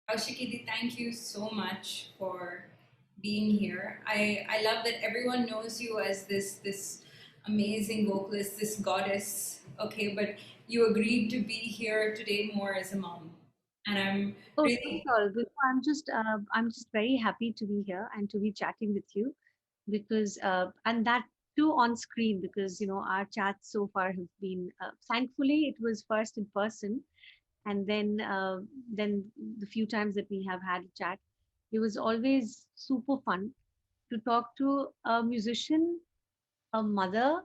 Kaushiki, thank you so much for being here. I love that everyone knows you as this amazing vocalist, this goddess. Okay, but you agreed to be here today more as a mom, and I'm Oh, not really. at all. I'm just very happy to be here and to be chatting with you because, and that too on screen because, our chats so far have been, thankfully, it was first in person. And then the few times that we have had a chat, it was always super fun to talk to a musician, a mother,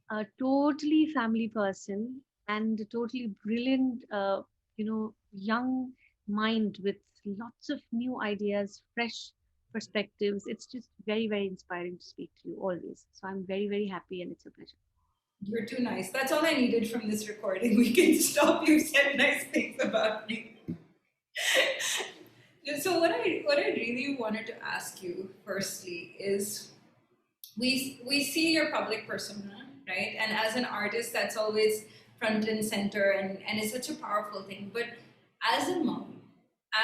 a totally family person, and a totally brilliant, young mind with lots of new ideas, fresh perspectives. It's just very, very inspiring to speak to you always. So I'm very, very happy and it's a pleasure. You're too nice. That's all I needed from this recording. We can stop. You said nice things about me. So what I really wanted to ask you firstly is we see your public persona, right? And as an artist, that's always front and center, and it's such a powerful thing. But as a mom,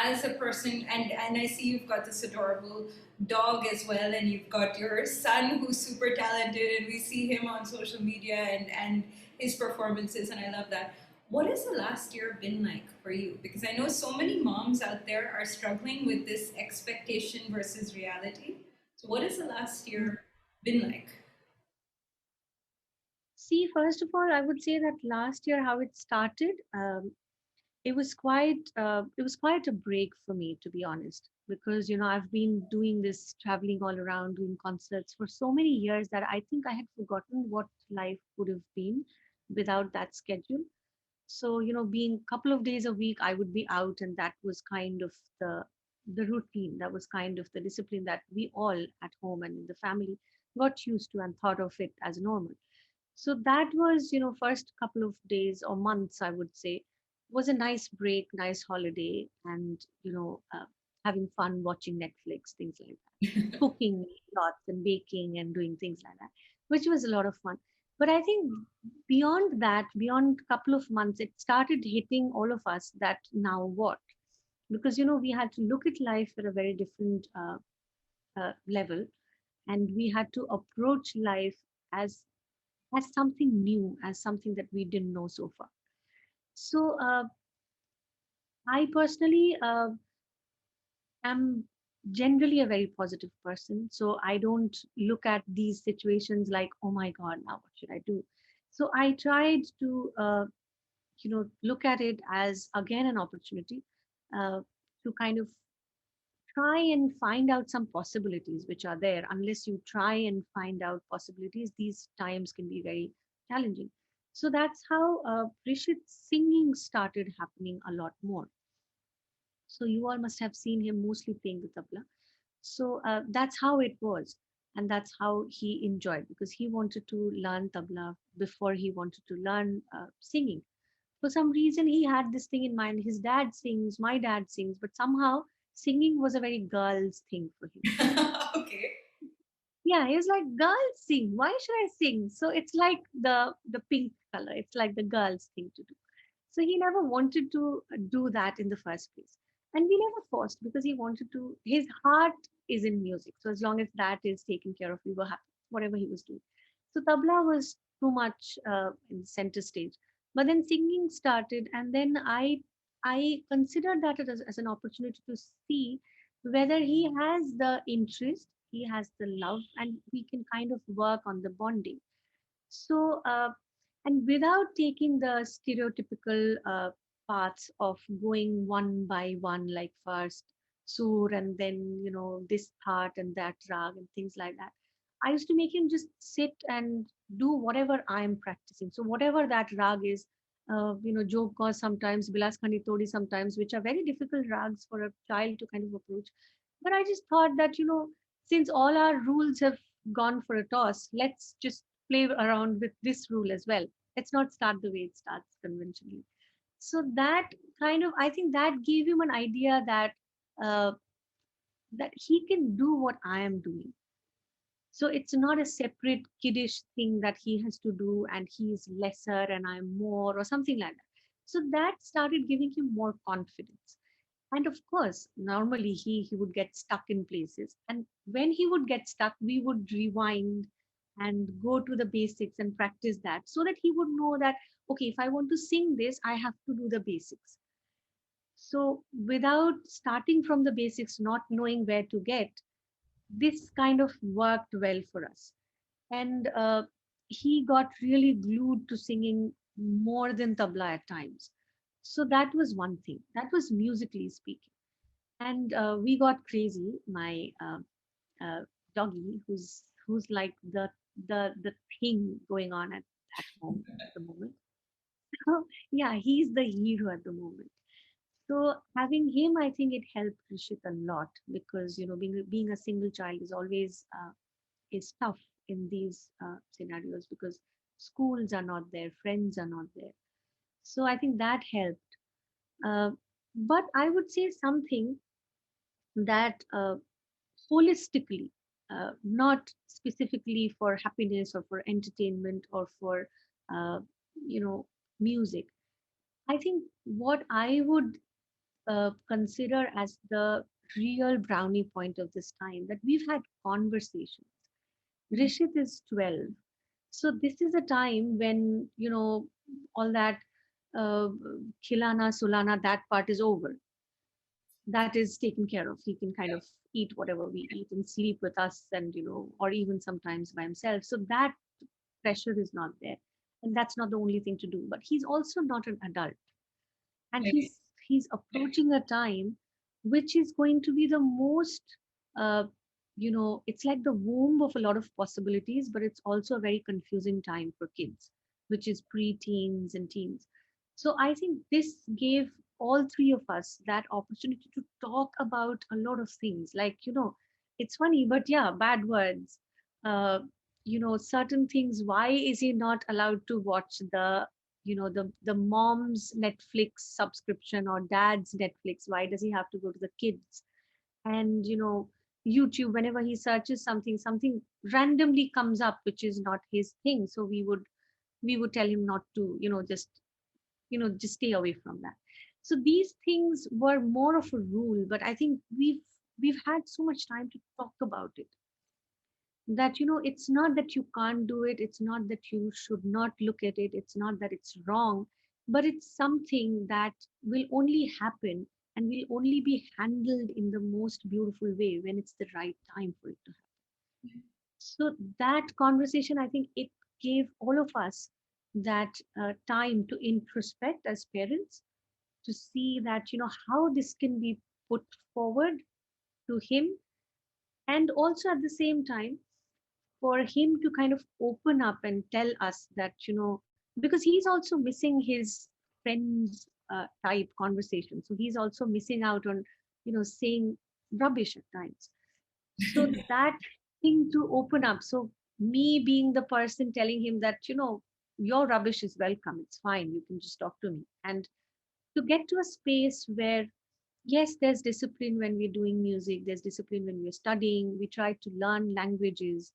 as a person, and I see you've got this adorable dog as well, and you've got your son who's super talented, and we see him on social media and his performances, and I love that. What has the last year been like for you? Because I know so many moms out there are struggling with this expectation versus reality. So what has the last year been like? See, first of all, I would say that last year, how it started, it was quite a break for me, to be honest, because I've been doing this traveling all around, doing concerts for so many years that I think I had forgotten what life would have been without that schedule. So being a couple of days a week I would be out, and that was kind of the routine, that was kind of the discipline that we all at home and in the family got used to and thought of it as normal. So that was, first couple of days or months, I would say, was a nice break, nice holiday, and having fun watching Netflix, things like that, cooking lots and baking and doing things like that, which was a lot of fun. But I think beyond that, beyond a couple of months, it started hitting all of us that now what? Because we had to look at life at a very different level, and we had to approach life as something new, as something that we didn't know so far. So I personally am generally a very positive person. So I don't look at these situations like, oh my God, now what should I do? So I tried to, look at it as again an opportunity uh, to kind of try and find out some possibilities which are there. Unless you try and find out possibilities, these times can be very challenging. So that's how Rishit's singing started happening a lot more. So you all must have seen him mostly playing the tabla. So that's how it was. And that's how he enjoyed, because he wanted to learn tabla before he wanted to learn singing. For some reason, he had this thing in mind. His dad sings, my dad sings, but somehow singing was a very girl's thing for him. Okay. Yeah, he was like, girls sing. Why should I sing? So it's like the pink color. It's like the girls' thing to do. So he never wanted to do that in the first place. And we never forced, because he wanted to, his heart is in music. So as long as that is taken care of, we were happy, whatever he was doing. So tabla was too much in center stage. But then singing started, and then I considered that as an opportunity to see whether he has the interest, he has the love, and we can kind of work on the bonding. So, and without taking the stereotypical paths of going one by one, like first sur and then, this part and that rag and things like that. I used to make him just sit and do whatever I'm practicing. So whatever that rag is, Jog Kaur sometimes, Bilas Khandi Todi sometimes, which are very difficult rags for a child to kind of approach. But I just thought that, since all our rules have gone for a toss, let's just play around with this rule as well. Let's not start the way it starts conventionally. So that kind of, I think that gave him an idea that uh, that he can do what I am doing. So it's not a separate kiddish thing that he has to do and he's lesser and I'm more or something like that. So that started giving him more confidence. And of course, normally he would get stuck in places, and when he would get stuck, we would rewind and go to the basics and practice that, so that he would know that, okay, if I want to sing this, I have to do the basics. So without starting from the basics, not knowing where to get, this kind of worked well for us. And he got really glued to singing more than tabla at times. So that was one thing. That was musically speaking. And we got crazy. My uh, doggy, who's like the thing going on at home at the moment. So yeah, he's the hero at the moment. So having him, I think it helped Rishit a lot, because being a single child is always is tough in these scenarios, because schools are not there, friends are not there. So I think that helped. Uh, but I would say something that holistically, not specifically for happiness or for entertainment or for uh, you know music. I think what I would consider as the real brownie point of this time, that we've had conversations. Rishit is 12, so this is a time when all that uh, khilana sulana, that part is over. That is taken care of. He can kind of eat whatever we eat and sleep with us, and or even sometimes by himself. So that pressure is not there, and that's not the only thing to do. But he's also not an adult, and Right. he's approaching a time which is going to be the most uh, it's like the womb of a lot of possibilities, but it's also a very confusing time for kids, which is pre-teens and teens. So I think this gave all three of us that opportunity to talk about a lot of things, like it's funny, but yeah, bad words, uh, certain things. Why is he not allowed to watch the mom's Netflix subscription or dad's Netflix? Why does he have to go to the kids? And YouTube, whenever he searches something, something randomly comes up which is not his thing. So we would tell him not to, just stay away from that. So these things were more of a rule, but I think we've had so much time to talk about it, that it's not that you can't do it, it's not that you should not look at it, it's not that it's wrong, but it's something that will only happen and will only be handled in the most beautiful way when it's the right time for it to happen. So that conversation, I think it gave all of us that time to introspect as parents, to see that how this can be put forward to him, and also at the same time for him to kind of open up and tell us that because he's also missing his friends type conversation, so he's also missing out on saying rubbish at times. So that thing to open up, so me being the person telling him that your rubbish is welcome, it's fine, you can just talk to me, and to get to a space where, yes, there's discipline when we're doing music, there's discipline when we're studying, we try to learn languages.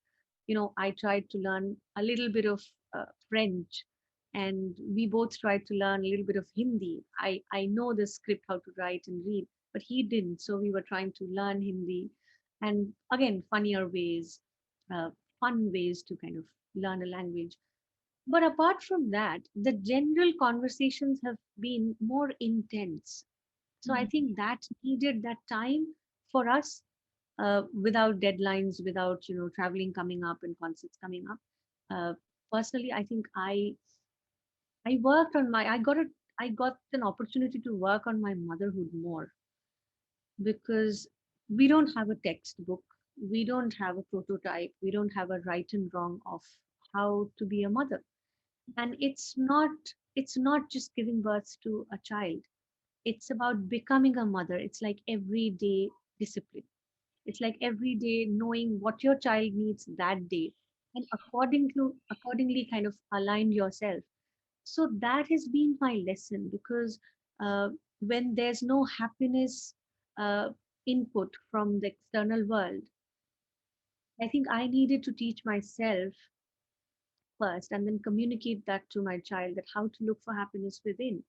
I tried to learn a little bit of French, and we both tried to learn a little bit of Hindi. I know the script, how to write and read, but he didn't, so we were trying to learn Hindi. And again, funnier ways, uh, fun ways to kind of learn a language. But apart from that, the general conversations have been more intense. So I think that needed that time for us, without deadlines, without traveling coming up and concerts coming up. Uh, Personally, I think I worked on my I got an opportunity to work on my motherhood more, because we don't have a textbook, we don't have a prototype, we don't have a right and wrong of how to be a mother. And it's not just giving birth to a child, it's about becoming a mother. It's like everyday discipline, it's like every day knowing what your child needs that day, and accordingly kind of align yourself. So that has been my lesson, because uh, when there's no happiness uh, input from the external world, I think I needed to teach myself first, and then communicate that to my child, that how to look for happiness within.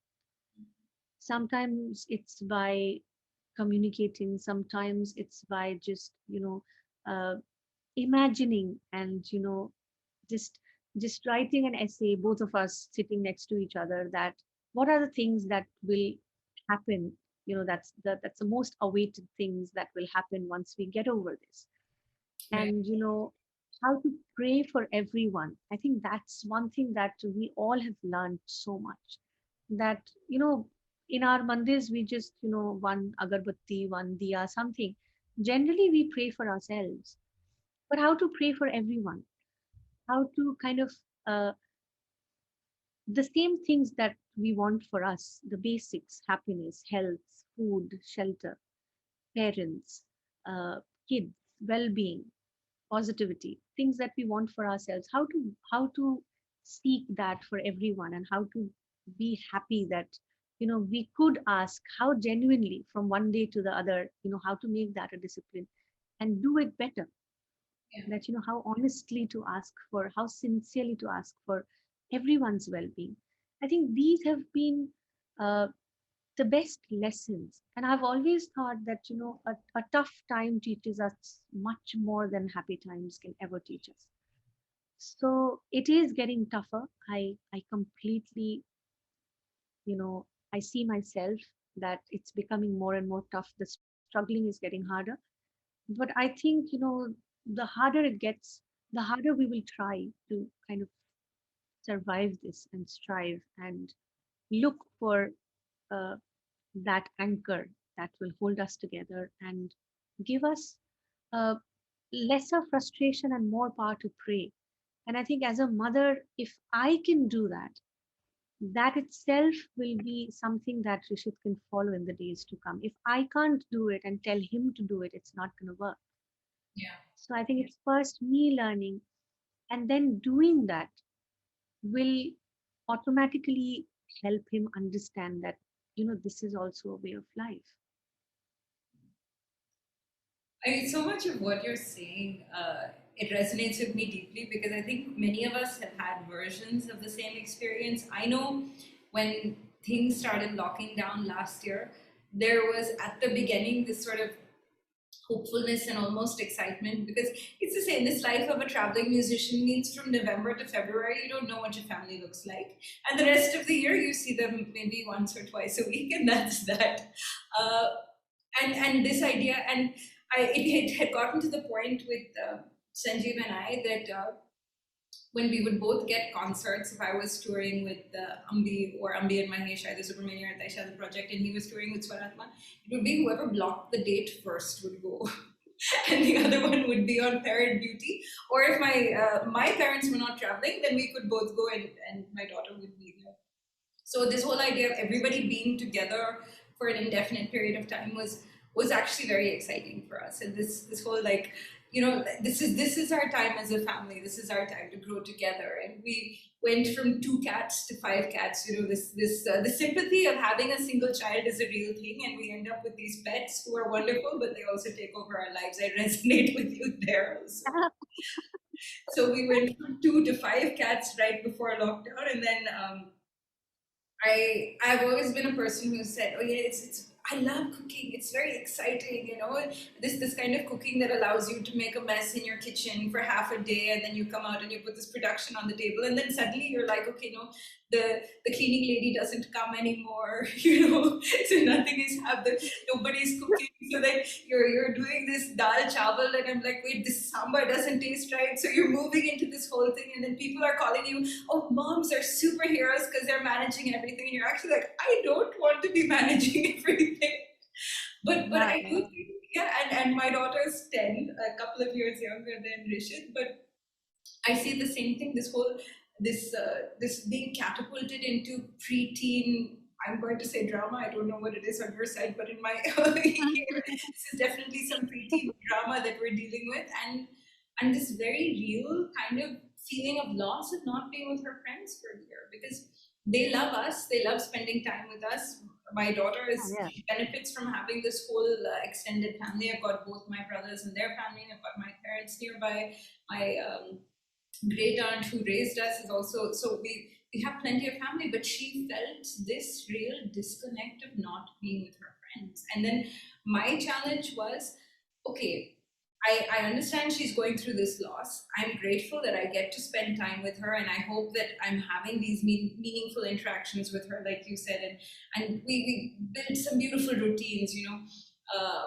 Sometimes it's by communicating. Sometimes it's by just, uh, imagining, and just just writing an essay, both of us sitting next to each other, that what are the things that will happen, that's the most awaited things that will happen once we get over this. Right. And how to pray for everyone. I think that's one thing that we all have learned so much, that in our mandirs we just one agarbatti, one diya, something. Generally we pray for ourselves, but how to pray for everyone, how to kind of uh, the same things that we want for us, the basics: happiness, health, food, shelter, parents, uh, kids, well-being, positivity, things that we want for ourselves, how to seek that for everyone, and how to be happy that we could ask, how genuinely from one day to the other, how to make that a discipline and do it better. Yeah. That how honestly to ask for, how sincerely to ask for everyone's well-being. I think these have been uh, the best lessons. And I've always thought that a tough time teaches us much more than happy times can ever teach us. So it is getting tougher. I completely, I see myself that it's becoming more and more tough. The struggling is getting harder. But I think, the harder it gets, the harder we will try to kind of survive this and strive and look for uh, that anchor that will hold us together and give us lesser frustration and more power to pray. And I think as a mother, if I can do that, that itself will be something that Rishit can follow in the days to come. If I can't do it and tell him to do it, it's not going to work. Yeah. So I think it's first me learning, and then doing that will automatically help him understand that, this is also a way of life. I mean, so much of what you're saying, it resonates with me deeply because I think many of us have had versions of the same experience. I know when things started locking down last year, there was at the beginning this sort of hopefulness and almost excitement because it's the same. This life of a traveling musician means from November to February, you don't know what your family looks like. And the rest of the year, you see them maybe once or twice a week, and that's that. Uh, and this idea, and it had gotten to the point with Sanjeev and I that when we would both get concerts, if I was touring with Ambi or Ambi and Mahesh, either Subramaniam or Taisha the project, and he was touring with Swaratma, it would be whoever blocked the date first would go. And the other one would be on parent duty. Or if my parents were not traveling, then we could both go, and my daughter would be there. So this whole idea of everybody being together for an indefinite period of time was actually very exciting for us. And this whole like, this is our time as a family. This is our time to grow together. And we went from 2 cats to 5 cats. The sympathy of having a single child is a real thing, and we end up with these pets who are wonderful, but they also take over our lives. I resonate with you there also. So we went from 2 to 5 cats right before lockdown, and then I've always been a person who said, "Oh yeah, it's I love cooking. It's very exciting, this kind of cooking that allows you to make a mess in your kitchen for half a day, and then you come out and you put this production on the table, and then suddenly you're like, okay, no, the cleaning lady doesn't come anymore, so nothing is happening, nobody's cooking, so then you're doing this dal chawal, and I'm like, wait, this sambar doesn't taste right, so you're moving into this whole thing, and then people are calling you, oh, moms are superheroes because they're managing everything, and you're actually like, I don't want to be managing everything. But Yeah, I do yeah. think, yeah, and my daughter is 10, a couple of years younger than Rishit, but I see the same thing. This being catapulted into preteen. I'm going to say drama. I don't know what it is on your side, but in my here, this is definitely some preteen drama that we're dealing with, and this very real kind of feeling of loss of not being with her friends for a year because they love us. They love spending time with us. My daughter is Yeah. she benefits from having this whole extended family. I've got both my brothers and their family. I've got my parents nearby. My great aunt who raised us is also, so we have plenty of family, but she felt this real disconnect of not being with her friends. And then My challenge was, okay, I understand she's going through this loss. I'm grateful that I get to spend time with her, and I hope that I'm having these meaningful interactions with her, like you said, and we built some beautiful routines.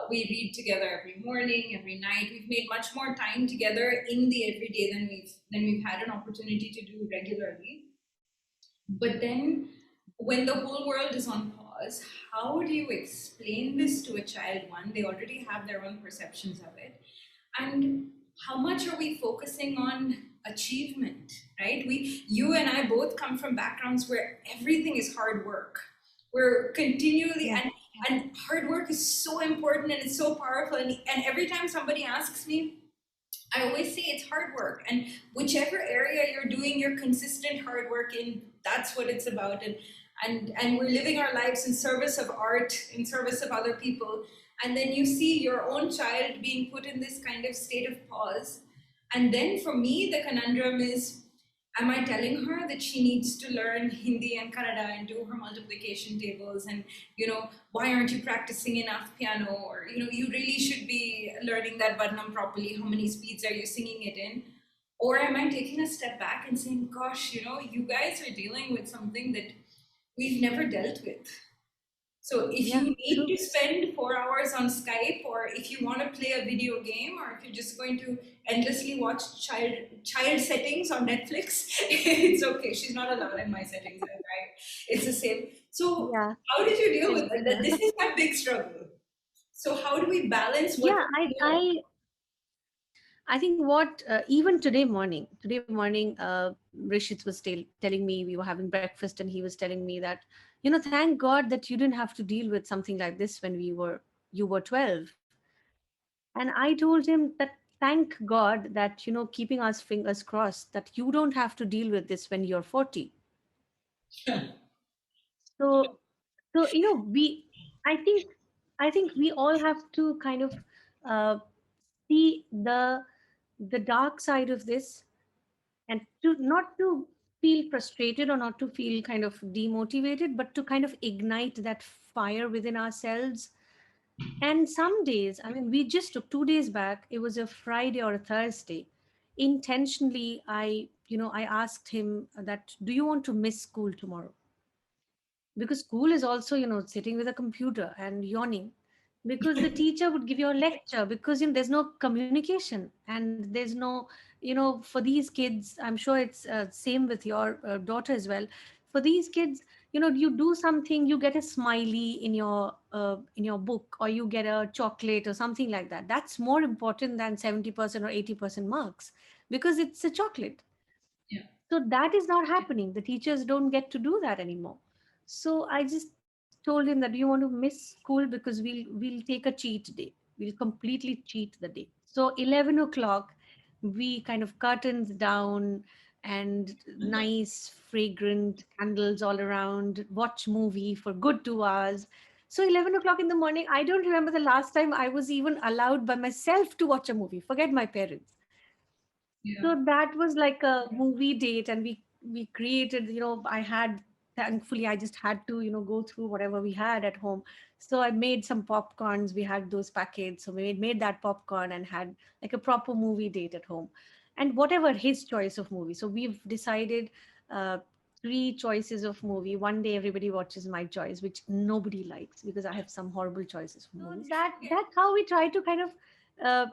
We read together every morning, every night. We've made much more time together in the everyday than we've had an opportunity to do regularly. But then, when the whole world is on pause, how do you explain this to a child? One, they already have their own perceptions of it. And how much are we focusing on achievement, right? You and I both come from backgrounds where everything is hard work. We're continually, Yeah. and hard work is so important and it's so powerful. And every time somebody asks me, I always say it's hard work, and whichever area you're doing your consistent hard work in, that's what it's about. And we're living our lives in service of art, in service of other people, and then you see your own child being put in this kind of state of pause. And then for me, the conundrum is, am I telling her that she needs to learn Hindi and Kannada and do her multiplication tables? And, why aren't you practicing enough piano? Or, you really should be learning that Varnam properly. How many speeds are you singing it in? Or am I taking a step back and saying, gosh, you guys are dealing with something that we've never dealt with. So if Yeah, you need true. to spend 4 hours on Skype, or if you want to play a video game, or if you're just going to endlessly watch child settings on Netflix, it's okay. She's not allowed in my settings, right? It's the same. So Yeah, how did you deal with same that? here. This is my big struggle. So how do we balance what Yeah, we I know? I I think what even today morning, Rishit was telling me we were having breakfast, and he was telling me that, thank God that you didn't have to deal with something like this when you were 12. And I told him that thank God that, keeping us fingers crossed that you don't have to deal with this when you're 40. So, we, I think, we all have to kind of uh, see the dark side of this, and to not to feel frustrated or not to feel kind of demotivated, but to kind of ignite that fire within ourselves. And some days, I mean, we just took 2 days back, it was a Friday or a Thursday. Intentionally, I asked him that, do you want to miss school tomorrow? Because school is also, sitting with a computer and yawning, because the teacher would give you a lecture, because there's no communication, and there's no, for these kids, I'm sure it's same with your daughter as well. For these kids, you do something, you get a smiley in your book, or you get a chocolate or something like that. That's more important than 70% or 80% marks, because it's a chocolate. Yeah. So that is not happening. The teachers don't get to do that anymore. So I just told him that, do you want to miss school, because we'll take a cheat day. We'll completely cheat the day. So 11 o'clock, we kind of curtains down, and nice fragrant candles all around, watch movie for good 2 hours. So 11 o'clock in the morning, I don't remember the last time I was even allowed by myself to watch a movie. Forget my parents. Yeah. So that was like a movie date, and we created. I had, thankfully, I just had to go through whatever we had at home. So I made some popcorns. We had those packets, so we made that popcorn and had like a proper movie date at home, and whatever his choice of movie. So we've decided. Three choices of movie. One day everybody watches my choice, which nobody likes, because I have some horrible choices for movies. So that's how we try to kind of uh,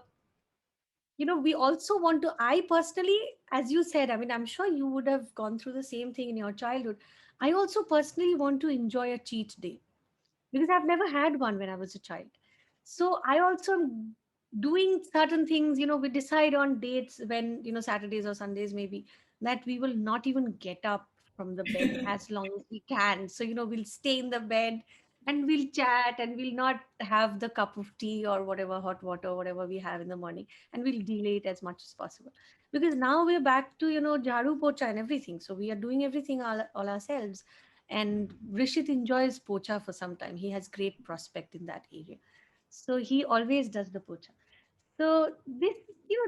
we also want to, I personally, as you said, I mean, I'm sure you would have gone through the same thing in your childhood. I also personally want to enjoy a cheat day, because I've never had one when I was a child. So I also am doing certain things, we decide on dates when, Saturdays or Sundays maybe, that we will not even get up from the bed as long as we can. So, we'll stay in the bed, and we'll chat, and we'll not have the cup of tea or whatever, hot water, whatever we have in the morning, and we'll delay it as much as possible. Because now we're back to, jharu pocha and everything. So we are doing everything all ourselves. And Rishit enjoys pocha for some time. He has great prospect in that area. So he always does the pocha. So this,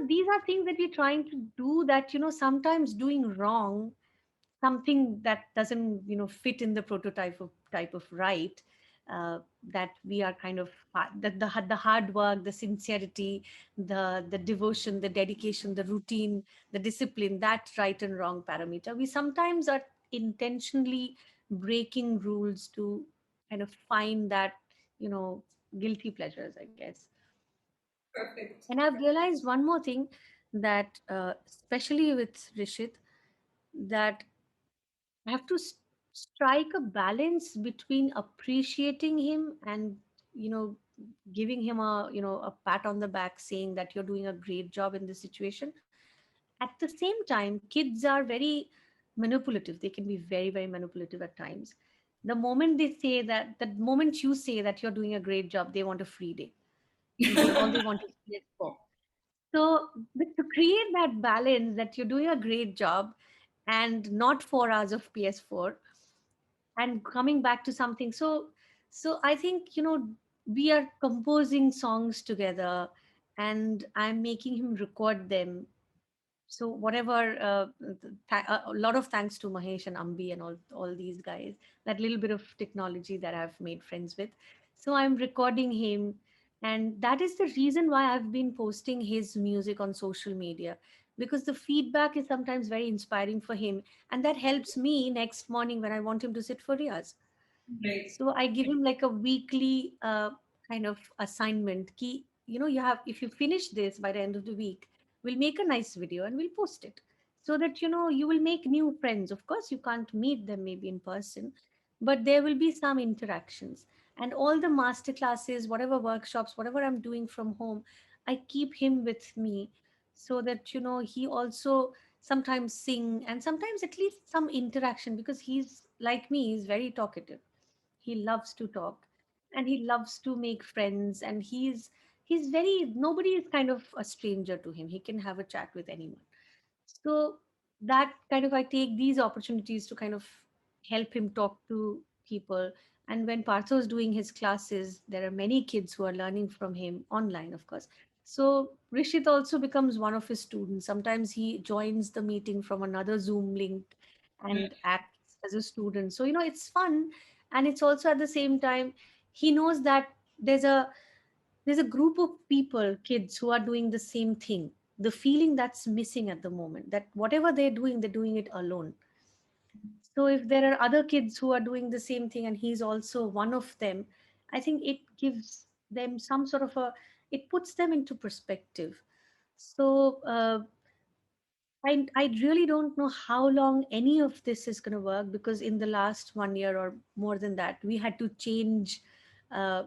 these are things that we're trying to do, that, sometimes doing wrong, something that doesn't, fit in the prototype of type of right. that we are kind of the hard work, the sincerity, the devotion, the dedication, the routine, the discipline, that right and wrong parameter. We sometimes are intentionally breaking rules to kind of find that, you know, guilty pleasures, I guess. Perfect. And I've realized one more thing, that especially with Rishit, that I have to strike a balance between appreciating him and, you know, giving him a, you know, a pat on the back saying that you're doing a great job in this situation. At the same time, kids are very manipulative. They can be very, very manipulative at times. The moment they say that, the moment you say that you're doing a great job, they want a free day. And they all they want is PS4. So to create that balance, that you're doing a great job and not 4 hours of PS4, and coming back to something, so I think, you know, we are composing songs together, and I'm making him record them. So whatever, a lot of thanks to Mahesh and Ambi and all these guys, that little bit of technology that I've made friends with. So I'm recording him, and that is the reason why I've been posting his music on social media, because the feedback is sometimes very inspiring for him, and that helps me next morning when I want him to sit for Riyaz. Right. So I give him like a weekly kind of assignment. Ki, you know, you have, if you finish this by the end of the week, we'll make a nice video and we'll post it, so that, you know, you will make new friends. Of course, you can't meet them maybe in person, but there will be some interactions. And all the master classes, whatever workshops, whatever I'm doing from home, I keep him with me, so that, you know, he also sometimes sing, and sometimes at least some interaction, because he's like me, he's very talkative. He loves to talk, and he loves to make friends, and he's very, nobody is kind of a stranger to him. He can have a chat with anyone. So that kind of, I take these opportunities to kind of help him talk to people. And when Partho is doing his classes, there are many kids who are learning from him online, of course. So Rishit also becomes one of his students. Sometimes he joins the meeting from another Zoom link Yeah. and acts as a student. So, you know, it's fun. And it's also at the same time, he knows that there's a there's a group of people, kids, who are doing the same thing. The feeling that's missing at the moment, that whatever they're doing it alone. So if there are other kids who are doing the same thing and he's also one of them, I think it gives them some sort of a, it puts them into perspective. So I really don't know how long any of this is going to work, because in the last 1 year or more than that, we had to change uh,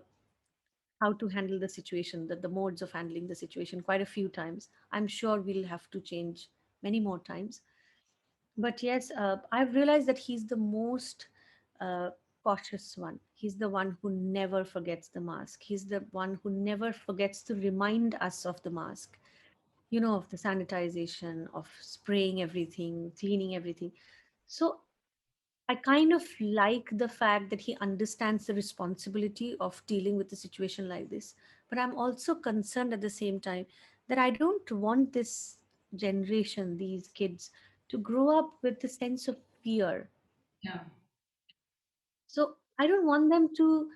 how to handle the situation, the modes of handling the situation quite a few times. I'm sure we'll have to change many more times. But yes, I've realized that he's the most uh, cautious one. He's the one who never forgets the mask. He's the one who never forgets to remind us of the mask, you know, of the sanitization, of spraying everything, cleaning everything. So I kind of like the fact that he understands the responsibility of dealing with a situation like this. But I'm also concerned at the same time that I don't want this generation, these kids, to grow up with the sense of fear. Yeah. So I don't want them to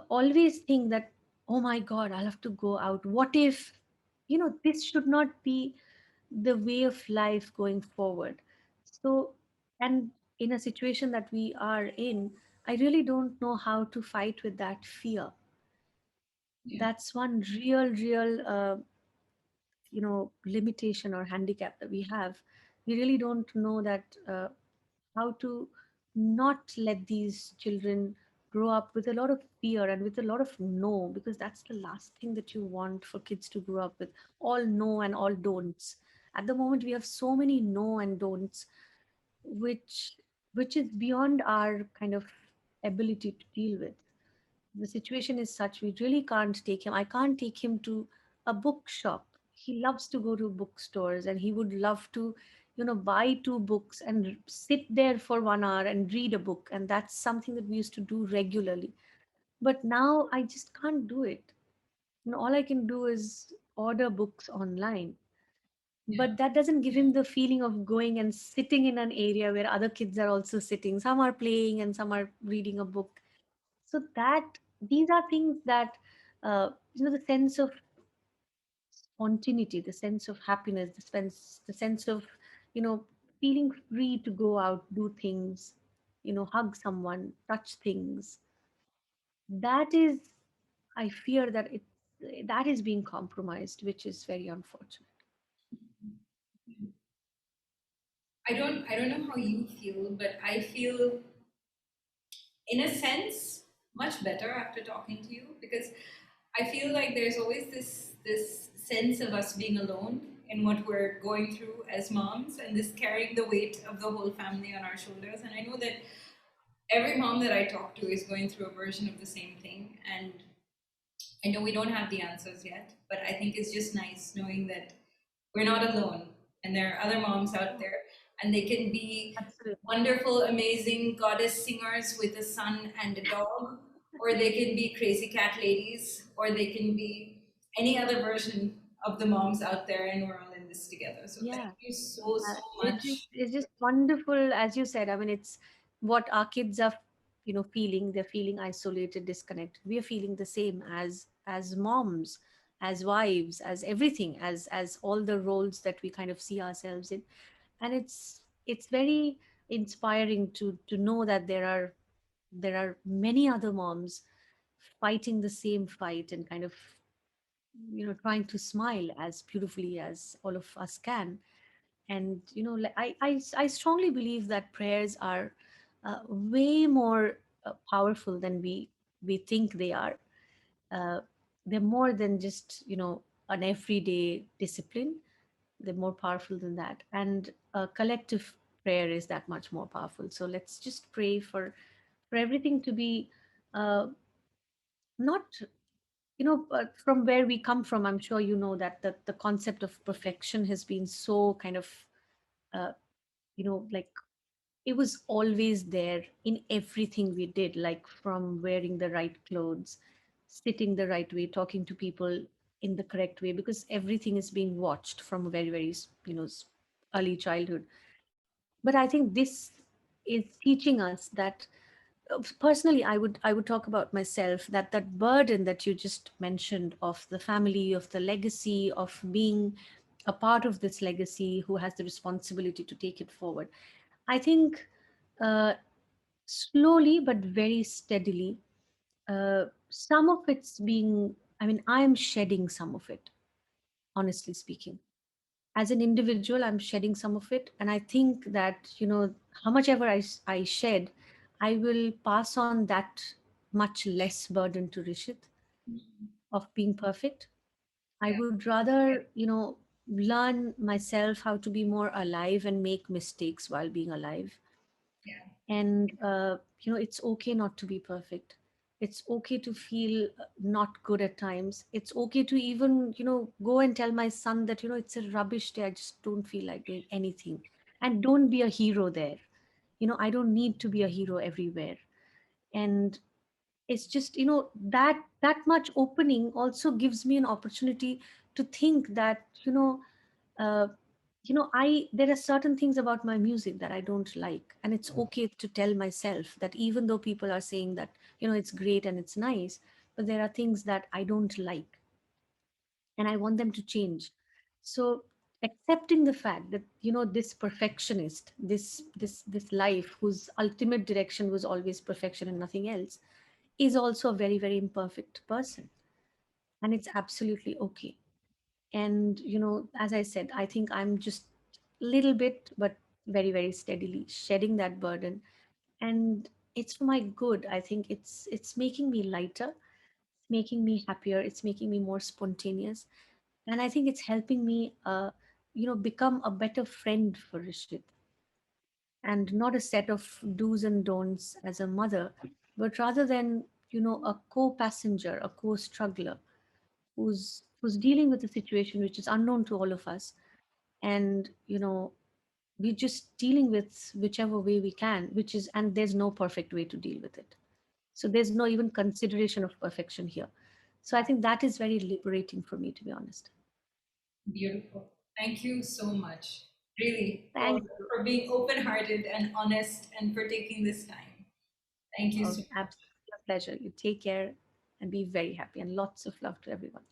always think that, oh my God, I'll have to go out. What if, you know, this should not be the way of life going forward. So, and in a situation that we are in, I really don't know how to fight with that fear. Yeah. That's one real, you know, limitation or handicap that we have. We really don't know that how to not let these children grow up with a lot of fear and with a lot of no, because that's the last thing that you want for kids to grow up with, all no and all don'ts. At the moment we have so many no and don'ts, which is beyond our kind of ability to deal with. The situation is such, we really can't take him. I can't take him to a bookshop. He loves to go to bookstores, and he would love to, you know, buy two books and sit there for 1 hour and read a book, and that's something that we used to do regularly. But now I just can't do it. You know, all I can do is order books online, Yeah. but that doesn't give him the feeling of going and sitting in an area where other kids are also sitting. Some are playing and some are reading a book. So These are things that, the sense of spontaneity, the sense of happiness, the sense of, you know, feeling free to go out, do things, hug someone, touch things. That is, I fear that that is being compromised, which is very unfortunate. I don't know how you feel, but I feel in a sense much better after talking to you, because I feel like there's always this sense of us being alone in what we're going through as moms, and this carrying the weight of the whole family on our shoulders. And I know that every mom that I talk to is going through a version of the same thing, and I know we don't have the answers yet, but I think it's just nice knowing that we're not alone and there are other moms out there, and they can be Absolutely. wonderful, amazing goddess singers with a son and a dog, or they can be crazy cat ladies, or they can be any other version of the moms out there, and we're all in this together. So thank Yeah. you so, so much. It's just wonderful, as you said. I mean, it's what our kids are, feeling. They're feeling isolated, disconnected. We are feeling the same as moms, as wives, as everything, as all the roles that we kind of see ourselves in. And it's very inspiring to know that there are many other moms fighting the same fight and kind of, trying to smile as beautifully as all of us can. And like, I strongly believe that prayers are way more powerful than we think they are. uh, they're more than just, an everyday discipline. They're more powerful than that, and collective prayer is that much more powerful. So let's just pray for everything to be, uh, not, from where we come from. I'm sure you know that the concept of perfection has been so kind of, uh, like, it was always there in everything we did, like from wearing the right clothes, sitting the right way, talking to people in the correct way, because everything is being watched from a very, very, early childhood. But I think this is teaching us that, personally, I would talk about myself, that that burden that you just mentioned, of the family, of the legacy, of being a part of this legacy, who has the responsibility to take it forward. I think, uh, slowly but very steadily, some of it's being, I mean, I am shedding some of it, honestly speaking. As an individual, I'm shedding some of it. And I think that, how much ever I shed, I will pass on that much less burden to Rishit of being perfect. I Yeah, would rather, learn myself how to be more alive and make mistakes while being alive. yeah, And it's okay not to be perfect. It's okay to feel not good at times. It's okay to even, go and tell my son that, it's a rubbish day, I just don't feel like doing anything. And don't be a hero there. I don't need to be a hero everywhere. And it's just, that much opening also gives me an opportunity to think that, uh, I there are certain things about my music that I don't like, and it's okay to tell myself that, even though people are saying that, it's great and it's nice, but there are things that I don't like, and I want them to change. So accepting the fact that, this perfectionist, this life whose ultimate direction was always perfection and nothing else, is also a very, very imperfect person, and it's absolutely okay. And as I said, I think I'm just little bit, but very, very steadily shedding that burden. And it's for my good. I think it's making me lighter, it's making me happier, it's making me more spontaneous. And I think it's helping me, become a better friend for Rishit, and not a set of do's and don'ts as a mother, but rather than, a co-passenger, a co-struggler, who's dealing with a situation which is unknown to all of us. And we're just dealing with whichever way we can, which is, and there's no perfect way to deal with it. So there's no even consideration of perfection here. So I think that is very liberating for me, to be honest. beautiful. Thank you so much, really, for Thank you. for being open-hearted and honest, and for taking this time. Thank you Oh, so much. absolute pleasure. You take care. and be very happy. And lots of love to everyone.